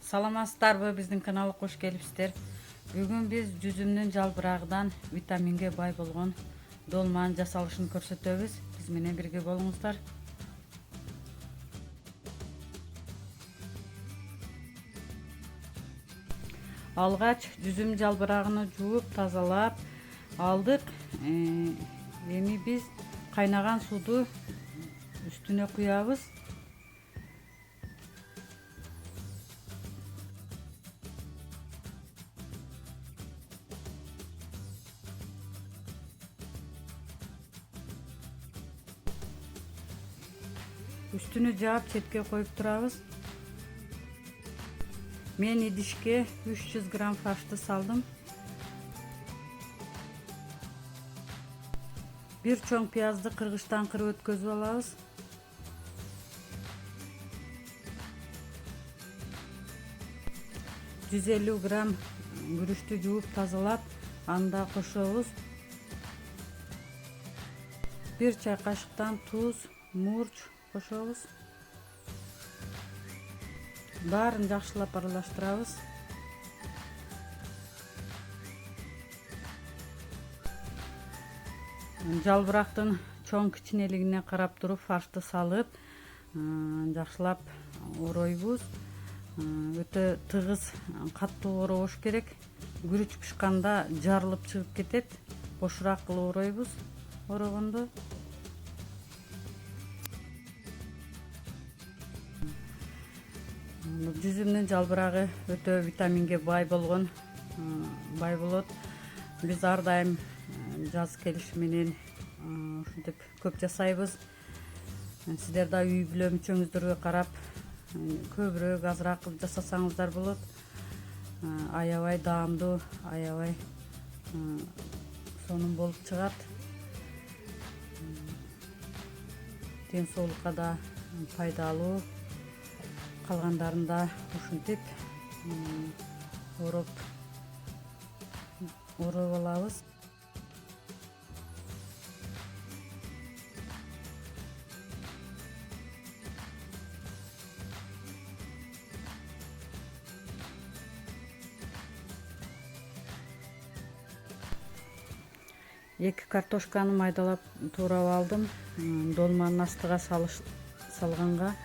Саламатсыздарбы, биздин каналга кош келипсиздер. Бүгүн биз жүзүмдүн жалбырагынан витаминге бай болгон долманын жасалышын көрсөтөбүз. Биз менен бирге болуңуздар. Алгач жүзүм жалбырагын жууп тазалап алдык. Эми биз кайнаган сууду үстүнө куябыз. Üstünü жаап четке коюп турабыз. Мен идишке 300 грамм фаршты салдым. Бир чоң пиязды кыргычтан кырып өткөзүп алабыз. Жүз 50 грамм күрүчтү жууп тазалап, анда кошобуз. Бир чай кашыктан туз, мурч кошобуз. Баарын жакшылап аралаштырабыз. Жалбырактын чоң кичинелигине карап туруп фаршты салып, жакшылап оройбуз. Өтө тыгыз, каттуу оробош керек. Күрүч пышканда жарылып чыгып кетет. Бошураак кылып оройбуз орогондо. Жүзүмдүн жалбырагы өтө витаминге бай болгон, бай болот. Биз ар дайым жаз келиши менен ушинтип көп жасайбыз. Сиздер да үй бүлө мүчөңүздөргө карап көбүрөөк азыраак кылып жасасаңыздар болот. Аябай даамдуу, аябай сонун болуп чыгат. Ден соолукка да пайдалуу. Калгандарын да ушинтип ороп алабыз. Эки картошканы майдалап туурап алдым. Долманын астыга салганга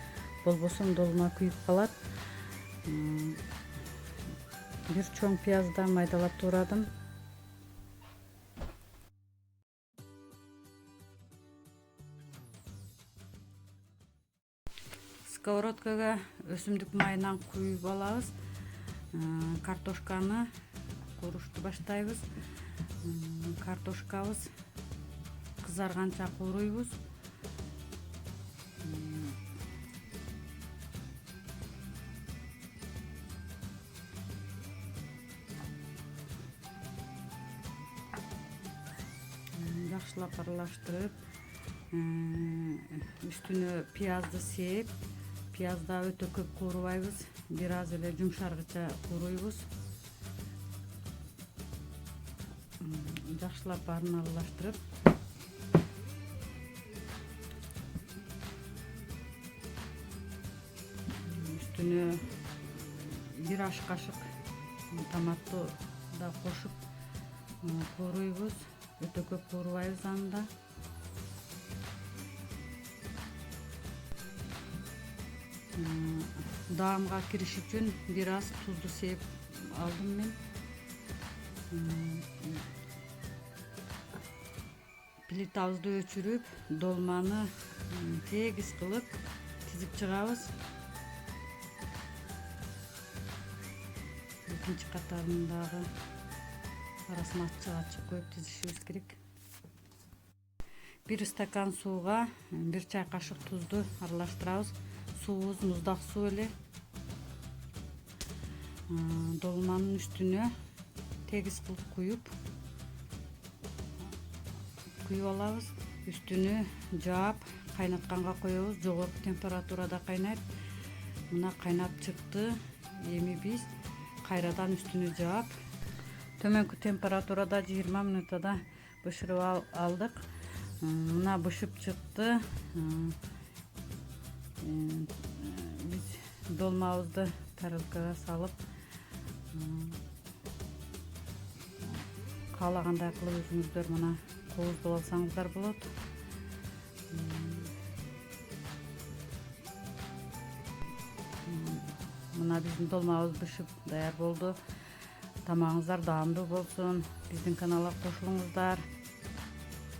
болбосо долма күйүп калат. Бир чоң пиязды майдалап туурадым. Сковородкага өсүмдүк майынан куюп алабыз. Картошканы курушту баштайбыз. Картошкабыз кызарганча кууруйбуз. Жакшылап аралаштырып, үстүнө пиязды сээп, пиязды өтө көп куурубайбыз, бир аз эле жумшаргыча кууруйбуз. Жакшылап баарын аралаштырып, үстүнө бир аш кашык томатты да кошуп кууруйбуз. Өтө көп куурубайбыз анда. Даамга кириш үчүн бир аз тузду сээп алдым мен. Плитабызды өчүрүп, долманы тегиз кылып тизип чыгабыз. Экинчи катарындагы арасына ачык коюп тизишибиз керек. Бир стакан сууга бир чай кашык тузду аралаштырабыз. Суубуз муздак суу эле. Долманын үстүнө тегиз кылып куюп алабыз. Үстүнү жаап кайнатканга коебуз. Жогорку температурада кайнайт. Мына кайнап чыкты. Эми биз кайрадан үстүнү жаап төмөнкү температурада 20 мүнөттө бышырып алдык. Мына бышып чыкты. Биз долмабызды тарелкага салып каалагандай кылып өзүңүздөр мына кооздоп алсаңыздар болот. Мына биздин долмабыз бышып даяр болду. Тамагыңыздар даамдуу болсун. Биздин каналга кошулуңуздар.